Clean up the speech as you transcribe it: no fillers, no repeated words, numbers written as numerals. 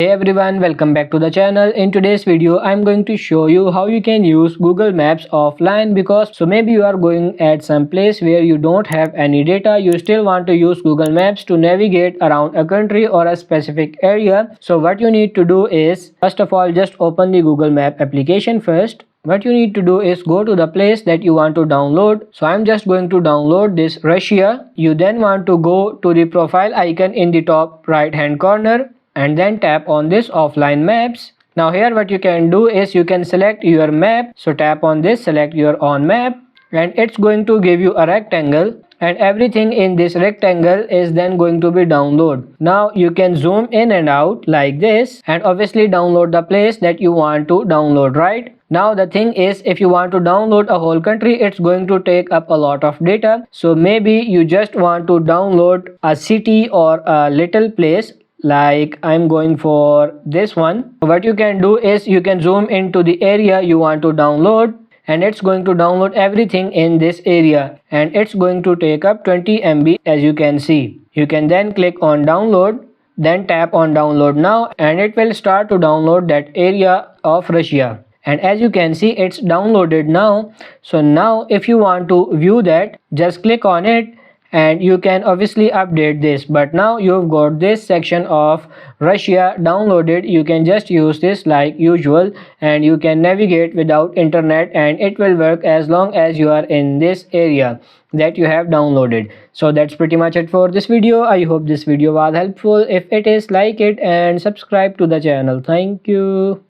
Hey everyone, welcome back to the channel. In today's video I'm going to show you how you can use Google Maps offline, because maybe you are going at some place where you don't have any data. You still want to use Google Maps to navigate around a country or a specific area. So what you need to do is, first of all, just open the Google Map application first. What you need to do is go to the place that you want to download. So I'm just going to download this Russia. You then want to go to the profile icon in the top right hand corner and then tap on this offline maps. Now here what you can do is you can select your map. So tap on this, select your own map, and it's going to give you a rectangle, and everything in this rectangle is then going to be download. Now you can zoom in and out like this and obviously download the place that you want to download, right? Now the thing is, if you want to download a whole country, it's going to take up a lot of data. So maybe you just want to download a city or a little place, like I'm going for this one. What you can do is you can zoom into the area you want to download, and it's going to download everything in this area, and it's going to take up 20 MB as you can see. You can then click on download, then tap on download now, and it will start to download that area of Russia. And as you can see, it's downloaded now. So now if you want to view that, just click on it and you can obviously update this. But now you've got this section of Russia downloaded. You can just use this like usual and you can navigate without internet, and it will work as long as you are in this area that you have downloaded. So that's pretty much it for this video. I hope this video was helpful. If it is, like it and subscribe to the channel. Thank you.